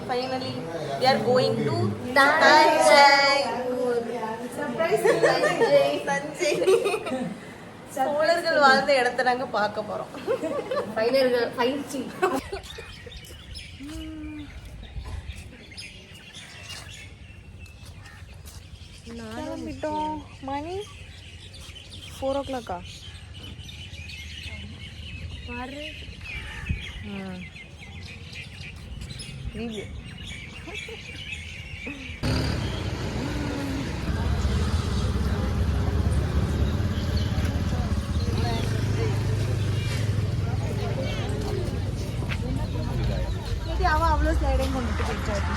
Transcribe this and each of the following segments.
Finally, we are going to Tanjai. Surprise, Tanjai. சோழர்கள் வாழ்ந்த இடத்தை நாங்க பார்க்க போறோம். பயிற்சி. கிளம்பிட்டோம். மணி 4 o'clock. பாரு. வீடியோ. அவன் அவ்வளோ ஸ்லைடையும் கொண்டுட்டு போயிட்டாரு.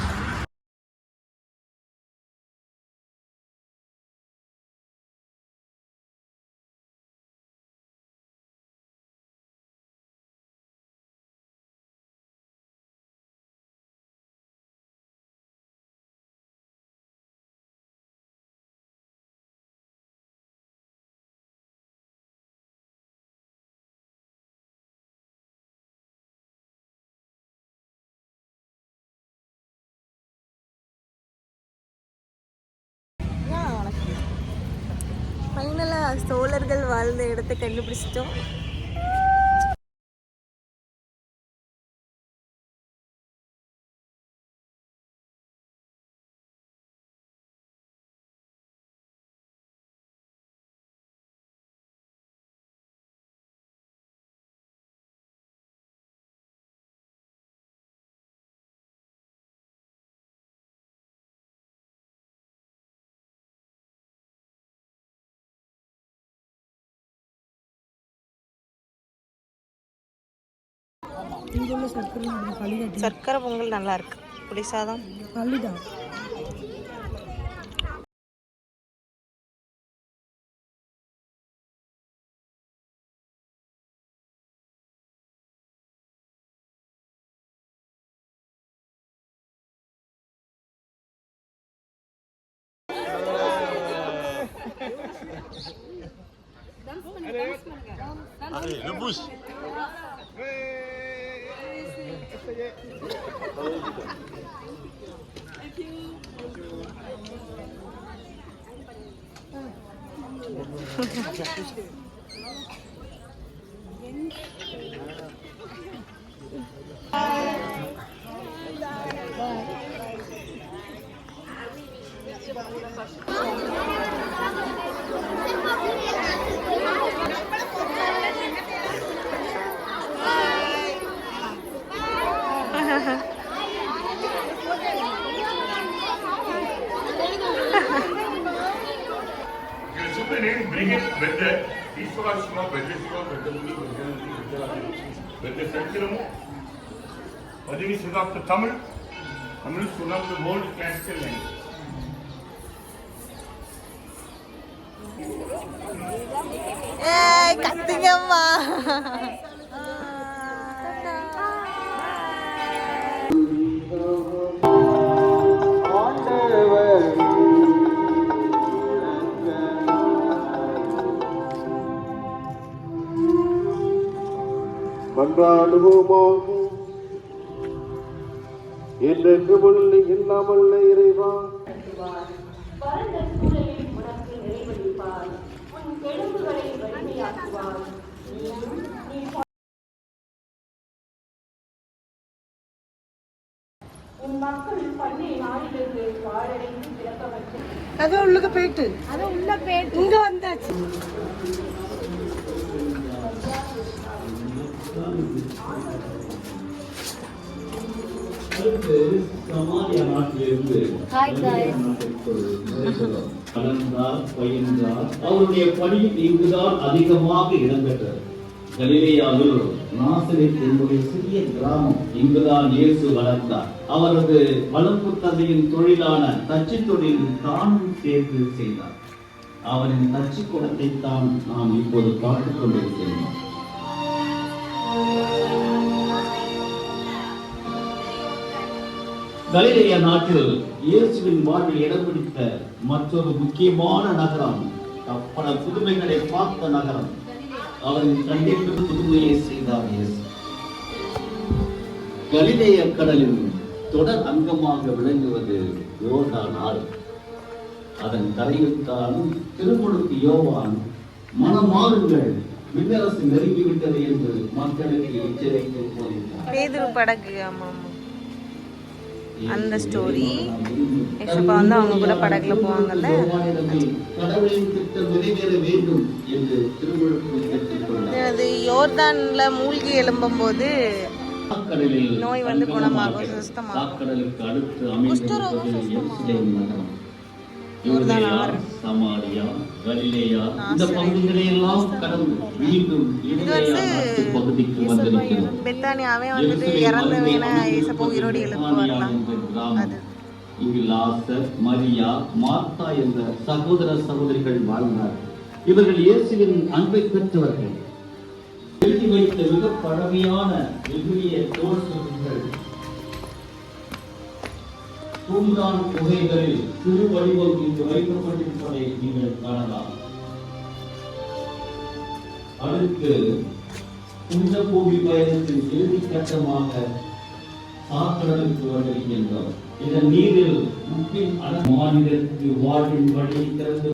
ஃபைனலாக சோழர்கள் வாழ்ந்த இடத்தை கண்டுபிடிச்சிட்டோம். சர்க்கரை பொங்கல் நல்லா இருக்கு. புளி சாதம் பள்ளிதான். Allez, le boost. Bring it with the Ishwara with the Sanskritam, Padini Siddhartha Tamil, Tamil is one of the old classical language. Hey, Kattingamma! மன்றாடுவோமாக. என்றென்று முள்ளி இல்லாமல் இறைவா, அதான் உள்ளுக்கு போயிட்டு இங்க வந்தாச்சு. சமாரியா நாட்டிலிருந்து வளர்ந்தார், பயின்றார். அவருடைய பணியில் இங்குதான் அதிகமாக இடம்பெற்றது. கலிலேயாவில் நாசரேத் என்னுடைய சிறிய கிராமம், இங்குதான் இயேசு வளர்ந்தார். அவரது வளர்ப்பு தந்தையின் தொழிலான தச்சு தொழிலில் தானும் தேர்வு செய்தார். அவரின் தச்சு குடத்தை தான் நாம் இப்போது பார்த்துக் கொண்டிருக்கிறோம். கலிலேயா நாட்டில் இயேசுவின் வாழ்வில் இடம் பிடித்த மற்றொரு முக்கியமான நகரம், பல புதுமைகளை பார்த்த நகரம். அவரின் கண்டிப்பு புதுமையை செய்தார் இயேசு. கலிலேய கடலின் தொடர் அங்கமாக விளங்குவது யோர்தான் ஆறு. அதன் கரையில் தான் திருமுழுக்கு யோவான் மனமாறுங்கள், விண்ணரசு நெருங்கிவிட்டது என்று மக்களுக்கு எச்சரிக்கை போகிறார். பேதுரு படகு, ஆமா அந்த ஸ்டோரி. யேசுப்பா வந்து அவங்க கூட படகுல போவாங்கல்ல. கடவுளின் திட்டம் நிறைவேற வேண்டும் என்று திருமுழுக்கு கேட்டுக்கொண்டார். அது யோர்தான்ல மூழ்கி எழும்பும் போது நோய் வந்து குணமாகும், சுத்தமாகும். கடலுக்கு அடுத்து அமைந்திருப்பது எருசலேம் நகரம். யூதேயா, சமாரியா, கலிலேயா இந்த பகுதிகளை எல்லாம் கடந்து மீண்டும் பகுதிக்கு வந்திருக்கிறது. பெத்தானியாவே வந்துட்டு இறந்தவன இயேசுப்பா உயிரோடு எழுப்புவார்லாம். அது இங்கு லாசர், மரியா, மார்த்தா என்ற சகோதர சகோதரிகள் வாழ்ந்தார். இவர்கள் இயேசுவின் அன்பை பெற்றவர்கள். எழுதி வைத்த மிக பழமையான வெகுளிய தோல் சுருள்கள் பூந்தான் குகைகளில் சிறு வடிவம் இங்கு வைக்கப்பட்டிருப்பதை நீங்கள் காணலாம். அடுத்து புனித பூமி பயணத்தின் இறுதி கட்டமாக சாக்கடலுக்கு வந்திருக்கின்றோம். இதன் நீரில் முக்கின் மாநிலத்திற்கு வாழ்வின் வழி திறந்து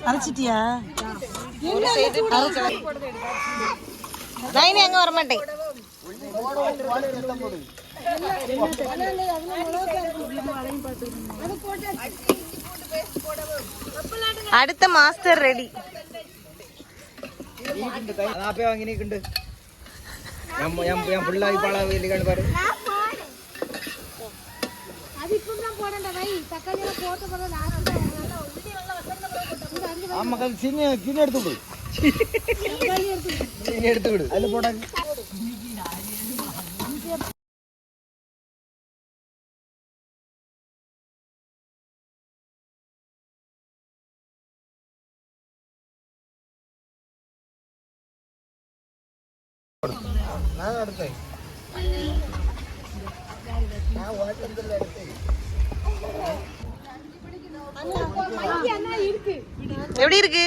அரைச்சிட்டியா? நைனி அங்க வர மாட்டேன். அடுத்த மாஸ்டர் ரெடி. எப்படி இருக்கு?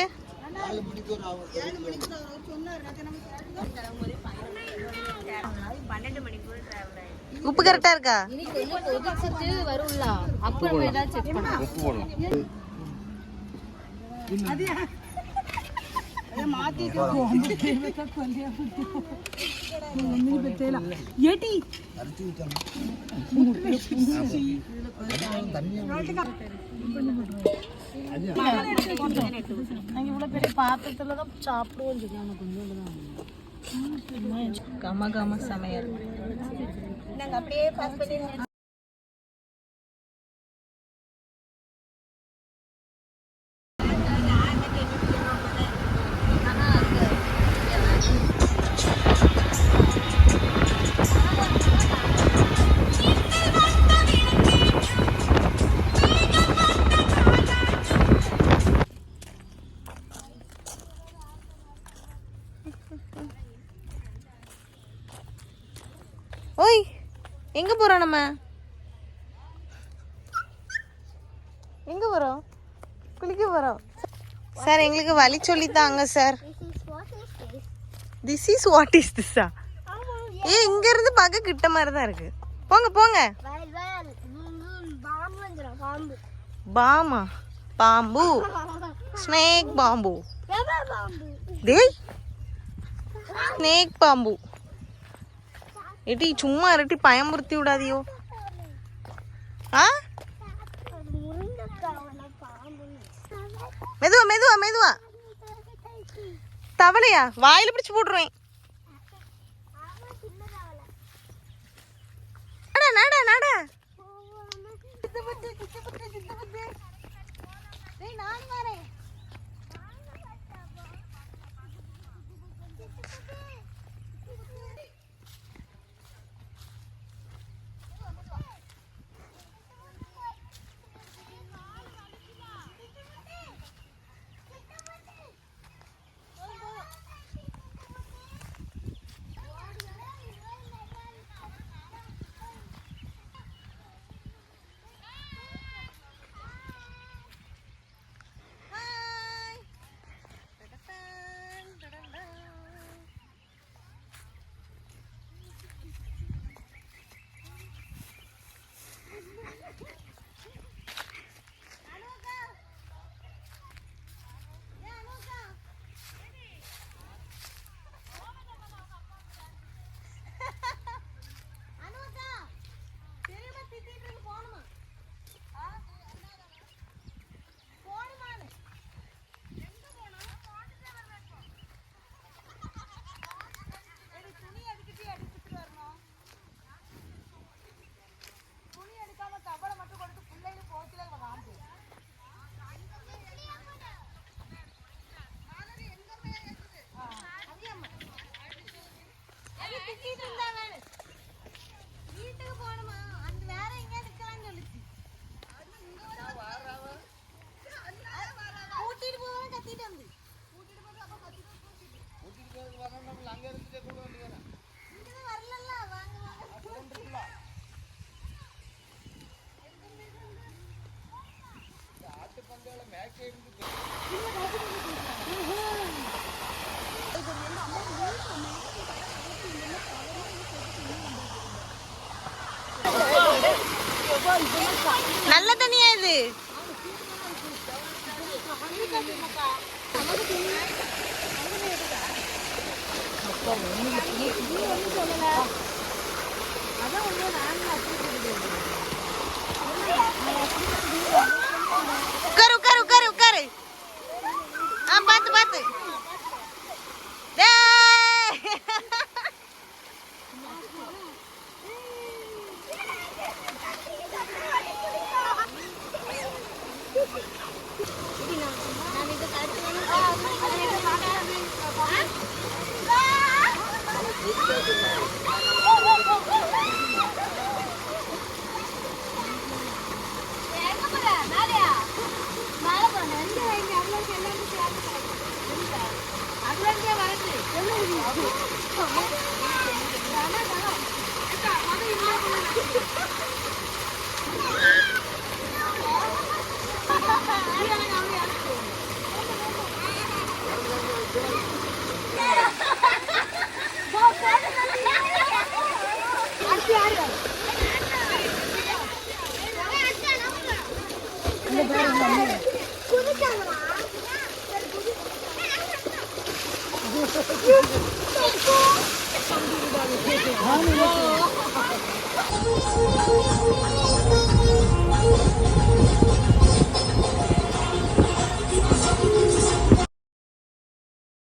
உப்பு கரெக்டா இருக்கா? பாத்திரத்துலதான் சாப்பிடுவோம். கம கம சமையல். நாங்க அப்படியே பாஸ் பண்ணி ஓய், எங்க போறோம்? நம்ம எங்க போறோம்? குளிக்க போறோம் சார். எங்களுக்கு வழி சொல்லித்தாங்க sir. This is what is திஸ்ஸா? ஏ, இங்க இருந்து பார்க்க கிட்ட மாதிரி தான் இருக்கு. போங்க போங்க. பாமா? பாம்பு, ஸ்னேக் பாம்பு. டேய், ஸ்னேக் பாம்பு. எட்டி சும்மா இரட்டி பயமுறுத்தி விடாதியோ. ஆ மெதுவா மெதுவா மெதுவா. தவளையா? வாயில பிடிச்சு போட்டுருவேன். நட நட நட. நல்ல தண்ணியா இது? உட்காரு உட்காரு உட்காரு உட்காரு. பாத்து பாத்து. Oh,